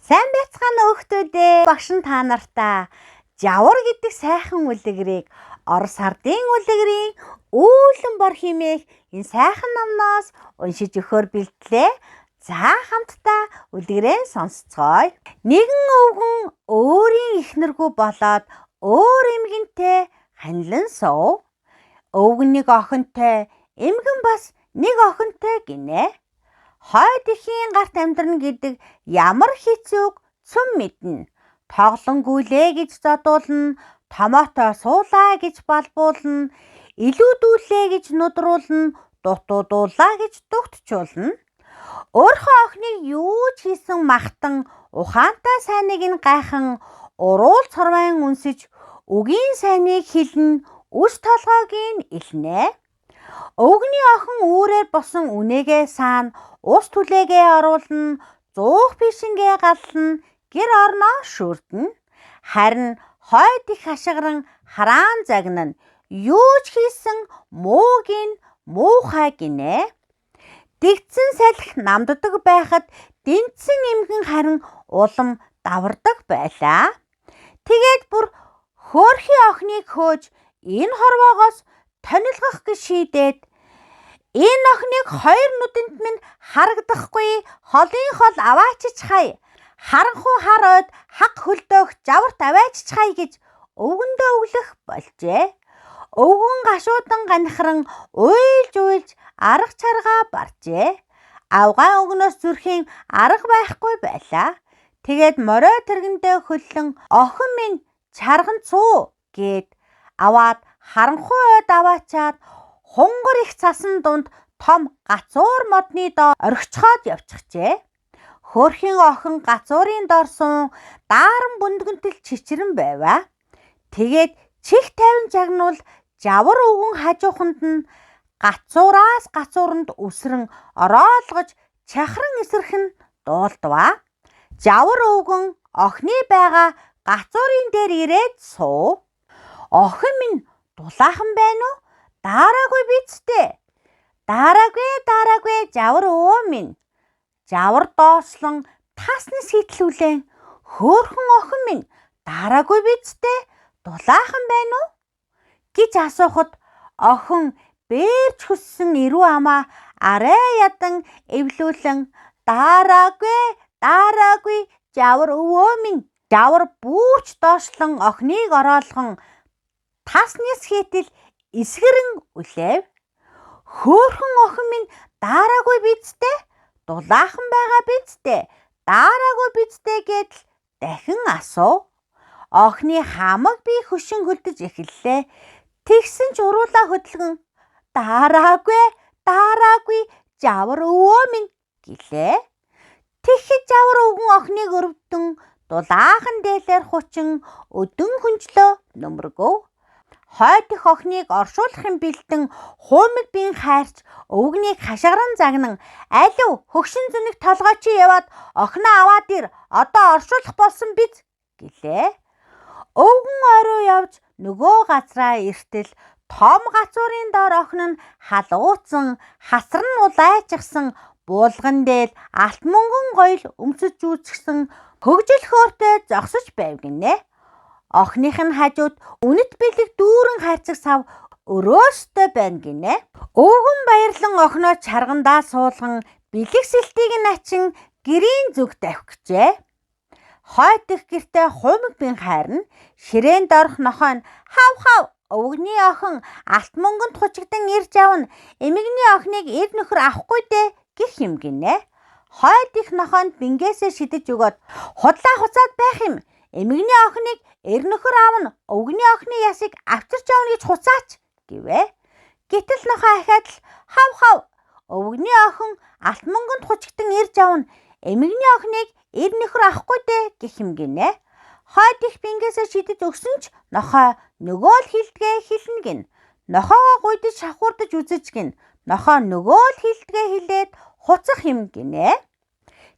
Сайн байцгаана хүүхдүүдээ. Багш нь та нартаа Жавар гэдэг сайхан үлгэрийг Орос ардын үлгэрийн үүлэн бор хэмээх энэ сайхан номноос уншиж өгөхөөр бэлтлээ. За хамтдаа үлгэрээ сонсцгоё. Нэгэн өвгөн өөрийн эхнэргүй болоод өөр эмгэнтэй ханилан суув. Өвгөн нэг охинтой, эмгэн бас нэг охинтой гинэ. Хойд ихийн гарт амьдрна гэдэг ямар хэцүүг цөм мэднэ. Тоглон гүйлээ гэж задуулна, томоотой суулаа гэж балбуулна, илүүдүүлээ гэж нудруулна, дутуудуулаа гэж дугтчуулна. Өөрхөн охиныг юу ч хийсэн махтан ухаантай сайныг нь гайхан уруул цорвайн үнсэж үгийн сайныг хэлнэ, үс толгойг нь илнэ. Өвгний охин үүрээр босон үнэгээ саана ус түлээгээ оруулна, зуух бишингээ галлна, гэр орноо шүрдэнэ. Харин хойд их хашгиран хараан загнана. Юу ч хийсэн мууг нь муухай гинэ. Дэгдсэн салхи намддаг байхад дэнцэн эмгэн харин улам давардаг байлаа. Тэгээд бүр хөөрхий охиныг хөөж энэ хорвоогоос тонилгох гэж шийдээд энэ охиныг хоёр нүдэнд минь харагдахгүй холын хол аваачиж хай. Харанхуй хар ойд хаг хөлдөөх Жаварт аваачиж хай гэж өвгөндөө өглөх болжээ. Өвгөн гашуудан ганхран уйлж арга чаргаа баржээ. Авгай өвгнөөс зүрхийн арга байхгүй байлаа. Тэгээд морой тэргэндээ хөллөн охин минь чарган цуу гэд аваад харанхуй ойд аваачаад хунгар их цасан дунд том гацуур модны доо орхичхоод явчихжээ. Хөөрхийн охин гацуурын дор суун дааран бүндгэнтэл чичрэн байваа. Тэгээд чих тавин жагнуул Жавар өвгөн хажууханд нь гацуураас гацууранд үсрэн ороолгож чахран эсрэх нь дуулдваа. Жавар өвгөн охины байгаа гацуурын дээр ирээд суув. Охин минь дулаахан байна уу? Daarаагүй бидтэй. Daarаагүй Жавар өвөө минь. Жавар доослон таснас хитлүүлэн хөөрхөн охин минь daarаагүй бидтэй. Дулаахан байна уу? Гэж асуухад охин бээрч хөссөн эрүү амаа арай ядан эвлүүлэн Daarаагүй Жавар өвөө минь. Жавар бүрч доошлон охиныг ороолгон таснас хитэл эсгэрэн үлээв. Хөөрхөн охин минь daarаагүй бидтэй. Дулаахан байгаа бидтэй. Daarаагүй бидтэй гэдэл дахин асуув. Охины хамаг би хөшин хөлдөж эхэллээ. Тэгсэн ч уруулаа хөдөлгөн Daarаагүй Жавар өвөө минь гэлээ. Тэгэхэд Жавар өвгөн охиныг өрөвдөн дулаахан дээлээр хучин өдөн хүнчлөө нөмргөв. Хойд их охиныг оршуулахын бэлдэн хуумиг бийн хайрч өвгнийг хашгиран загнан алив хөгшин зүнийг толгой чи яваад охиноо аваад ир, одоо оршуулах болсон биз гэлээ. Өвгөн орой явж нөгөө газраа иртэл том гацуурын доор охин нь халууцсан, хасар нь улайчсан, буулган дээр алт мөнгөн гоёл өмсөж үүсгсэн хөгжил хөөртэй зогсож байв гинэ. Охиных нь хажууд үнэт бэлэг дүүрэн хайрцаг сав өрөөстэй байна гинэ. Өвгөн баярлан охиноо чаргандаа суулган бэлэг сэлтийг нь ачин гэрийн зүг давхижээ. Хойд их гэртээ хуумиг бин хайрна. Ширээнд орох нохой нь хав өвгний охин алт мөнгөнд хучигдан ирж авна. Эмэгний охиныг эр нөхөр авахгүй дээ гэх юм гинэ. Хойд их нохойд бингээсээ шидэж өгөөд худлаа хуцаад байх юм. Эмэгний охиныг эр нөхөр аавна, өвгний охины ясыг авчирч авна гэж хуцаач гэвэ. Гэтэл нохой ахаад л хав өвгний охин алт мөнгөнд хучигдан ирж авна. Эмэгний охиныг эр нөхөр авахгүй дээ гэх юм гинэ. Хойд их бингээсээ шидэж өгсөн ч нохой нөгөө л хилдгээ хэлнэ гин. Нохойгоо гуйдаж шахуурдаж үзэж гин. Нохой нөгөө л хилдгээ хэлээд хуцах юм гинэ.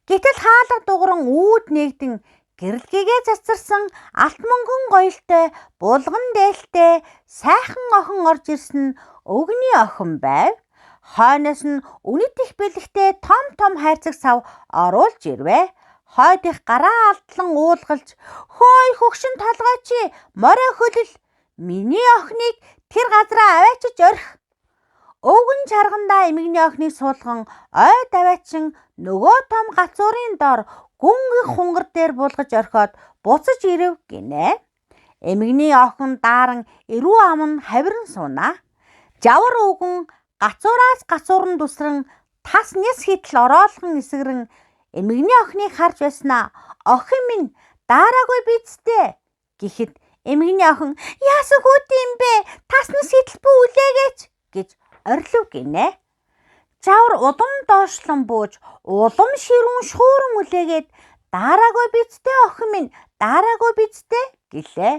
Гэтэл хаалга дугран үүд нэгдэн гэрэлгээгээ цацарсан алт мөнгөн гоёлтой, булган дээлтэй сайхан охин орж ирсэн нь өвгний охин байв. Хойноос нь үнэт их бэлэгтэй том хайрцаг сав оруулж ирвэ. хойд их гараа алдлан уулгалж "Хөөй хөгшин толгой чи морой хөлөл миний охиныг тэр газараа аваачиж орхи." Өвгөн чаргандаа эмэгний охиныг суулган ойд аваачин нөгөө том гацуурын дор гүн их хунгар дээр буулгаж орхиод буцаж ирэв гинэ. Эмэгний охин дааран эрүү ам нь хавиран сууна. Жавар өвгөн гацуураас гацууран дусран тас няс хитл ороолгон эсгэрэн эмэгний охиныг харж байснаа "Охин минь даараагүй бидтэй" гэхэд эмэгний охин "Яасан хүүтэй юм бэ? Тас нас хитл бүү үлээгээч" гэж орилов гинэ. Жавар удам доошлон бууж улам ширүүн шууран үлээгээд "Даараагүй бидтэй охин минь, даараагүй бидтэй" гэлээ.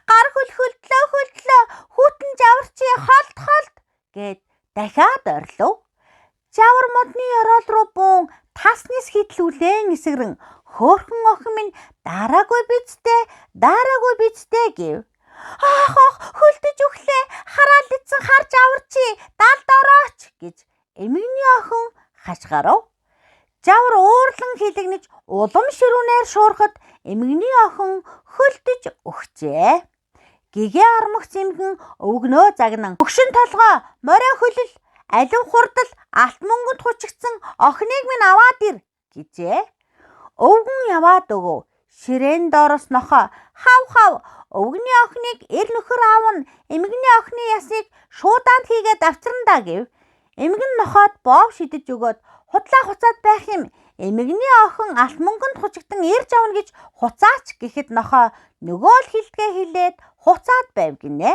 "Гар хөлтлөө хүүтэн жавар чи холт" гэд дахиад орилов. Жавар модны орол руу буун тас нис хитлүүлэн эсгэрэн "Хөөхөн охин минь даараагүй бидтэй" гэв. "Ах хөлдөж өглөө хараал ицэн хар жавар чи далд орооч" гэж эмэгний охин хашгирав. Жавар уурлан хилэгнэж улам ширүүнээр шуурхад эмэгний охин хөлдөж өгчээ. Гэгээ ормогц эмгэн өвгнөө загнан "Хөгшин толгой морой хөлөл алив хурдал алт мөнгөнд хучигдсан охиныг минь аваад ир" гэжээ. Өвгөн яваад өгөв. Ширээн доороос нохоо "Хав өвгний охиныг эр нөхөр аавна эмэгний охины ясыг шуудаанд хийгээд авчирна гэв. Эмгэн нохоод боов шидэж өгөөд "Худлаа хуцаад байх юм. Эмэгний охин алт мөнгөнд хучигдан ирж авна гэж хуцаач" гэхэд нохоо нөгөө л хилдгээ хэлээд хуцаад байв гинэ.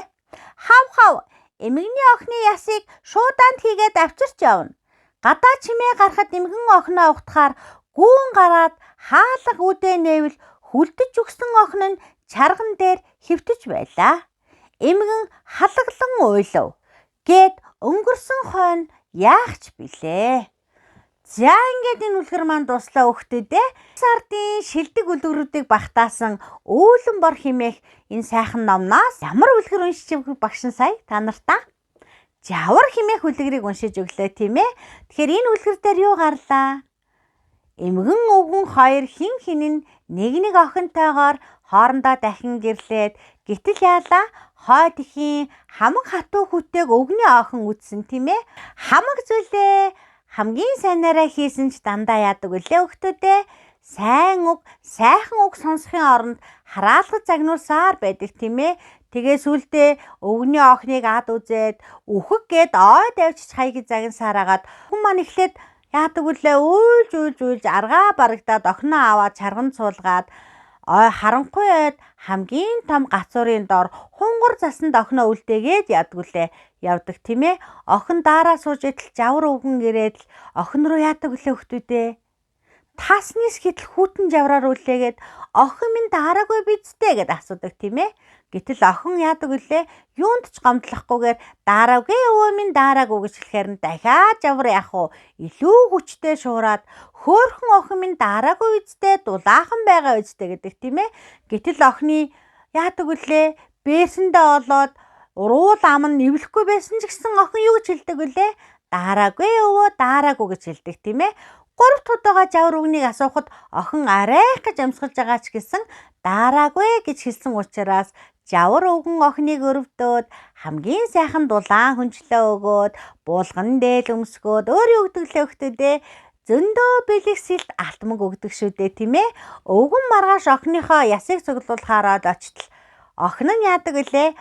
"Хав эмэгний охины ясыг шуудаанд хийгээд авчирч явна." Гадаа чимээ гарахад эмгэн охиноо угтахаар гүүн гараад хаалга үдээ нээвэл хүлдэж өгсөн охин нь чарган дээр хэвтэж байлаа. Эмгэн халаглан уйлав. Гээд өнгөрсөн хойно яах ч билээ. За ингээд энэ үлгэр маань дуслаа хүүхдүүдээ. Сардын шилдэг үлгэрүүдийг багтаасан Үүлэн бор хэмээх энэ сайхан номноос ямар үлгэр уншиж өгөх багш сая та нартаа Жавар хэмээх үлгэрийг уншиж өглөө тийм ээ. Тэгэхээр энэ үлгэр дээр юу гарлаа? Эмгэн өвгөн хоёр хин хинэн нэг охинтойгоор хоорондоо дахин гэрлээд гэтэл яалаа хойд ихийн хамаг хатуу хүтэйг өвгний охин үтсэн тийм ээ. Хамаг зүйлээ хамгийн сайнаараа хийсэн ч дандаа яадаг үлээ өгтөдөө. Сайн үг, сайхан үг сонсохын оронд хараалгаж загнуулсаар байдаг тийм ээ. Тэгээ сүулдэ өвгний охиныг ад үзээд үхэг гээд ойд авчиж хаяг загнасаар агаад хүн маань эхлээд яадаг үлээ уйлж аргаа барагдаад охиноо аваад чарган цуулгаад харанхуй ойд хамгийн том гацуурын дор хунгар засанд охиноо үлдээгээд яадаг үлээ явдаг тийм ээ. Охин дараа сууж идэл жавар өвгөн ирээд л охин руу яадаг үлээ хөтүүдээ. Таснис хитл хүүтэн жавраар үлээгээд охин минь даараагүй бидтэй гэд асуудаг тийм ээ. Гэтэл охин яадаг үлээ юунд ч гомдлохгүйгээр даараагүй өвөө минь даараагүй гэж хэлэхээр нь дахиад жавар яах вэ? Илүү хүчтэй шуураад хөөхөн охин минь даараагүй бидтэй дулаахан байгаа үстэй гэдэг тийм ээ. Гэтэл охины яадаг үлээ бээсэндээ олоод уруул ам нь нэвлэхгүй байсан ч гэсэн охин юу гэж хэлдэг үлээ? Даараагүй өвөө даараагүй гэж хэлдэг тийм ээ. 3 тудаага жавар өвгнийг асуухад охин арайх гэж амсгалж байгаа ч гэсэн даараагүй гэж хэлсэн учраас жавар өвгөн охиныг өрөвдөөд хамгийн сайхан дулаан хүнчлээ өгөөд буулган дээл өмсгөөд өөрөө өгдөглөө өгтөдөө зөндөө бэлэгсэлт алтмаг өгдөг шүү дээ тийм ээ. Өвгөн маргааш охиныхоо ясыг цуглуулахаар очтол охин нь яадаг үлээ?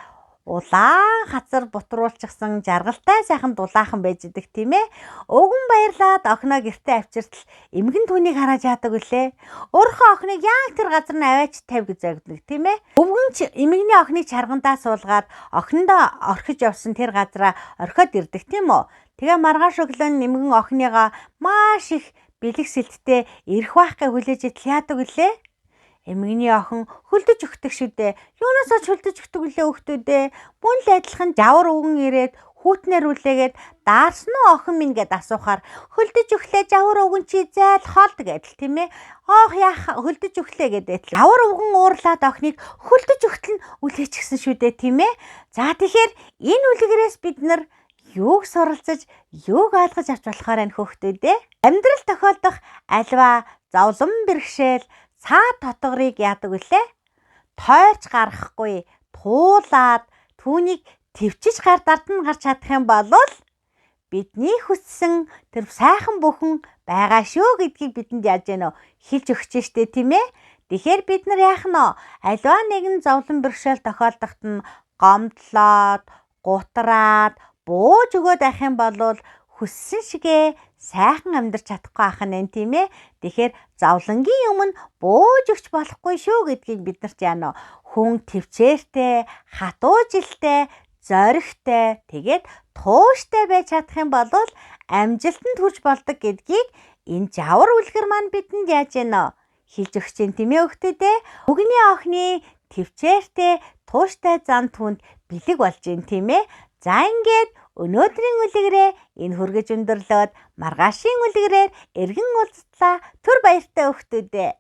Улаан хацар бутруулчихсан жаргалтай сайхан дулаахан байж идэг тийм ээ. Өвгөн баярлаад охиноо гэртээ авчиртал эмгэн түүнийг хараад яадаг үлээ? Өөрийнхөө охиныг яг тэр газар нь аваач тавь гэж загдаг тийм ээ. Өвгөн эмгэний охиныг чаргандаа суулгаад охиндоо орхиж явсан тэр газараа орхиод ирдэг тийм үү? Тэгээ маргааш өглөө эмгэн охиныгаа маш их бэлэгсэлттэй ирэх байхыг хүлээж идэл яадаг үлээ? Эмгэний охин хөлдөж өгдөг шүү дээ. Юунаас ч хөлдөж өгдөг үлээ өгтөдөө. Мөн л адилхан жавар өвгөн ирээд хүүтнэр үлээгээд даарсан уу охин минь гэд асуухаар хөлдөж өглөө жавар өвгөн чи зайл холд гэдэл тийм ээ. Оох яах хөлдөж өглөө гэдэг. Жавар өвгөн уурлаад охиныг хөлдөж өгтөл нь үлээчихсэн шүү дээ тийм ээ. За тэгэхээр энэ үлгэрээс бид нар юуг суралцаж, юуг ойлгож авч болохоор энэ хүүхдүүдээ амьдрал тохиолдох альва зовлон бэрхшээл цаад тотгорыг яадаг вүлээ? Тойрч гаргахгүй, туулаад түүнийг твчиж гар дардан гарч чадах юм бол бидний хүссэн тэр сайхан бүхэн байгаа шүү гэдгийг бидэнд яаж яанаа хэлж өгч штэ тийм ээ. Тэгэхээр бид нар яах нь аливаа нэгэн зовлон бэрхшээл тохиолдоход нь гомдлоод, гутраад, бууж өгөөд байх юм бол хүссэн шигээ сайхан амьдарч чадахгүй ах нь тийм ээ. Тэгэхээр зовлонгийн өмнө бууж өгч болохгүй шүү гэдгийг бид нарт яана хүн төвчээртэй, хатуу жилтэй, зоригтой, тэгээд тууштай байж чадах юм бол амжилтанд хүрч болдог гэдгийг энэ жавар үлгэр маань бидэнд яаж яана хэлж өгч юм тийм ээ хүүхдүүдээ. Өгний охины төвчээртэй, тууштай зан түнд бэлэг болж юм тийм ээ. За ингээд өнөөдрийн үлгэрээ энэ хүргэж өндөрлөөд маргаашийн үлгэрээр эргэн уулзлаа. Түр баяртай хүүхдүүдээ.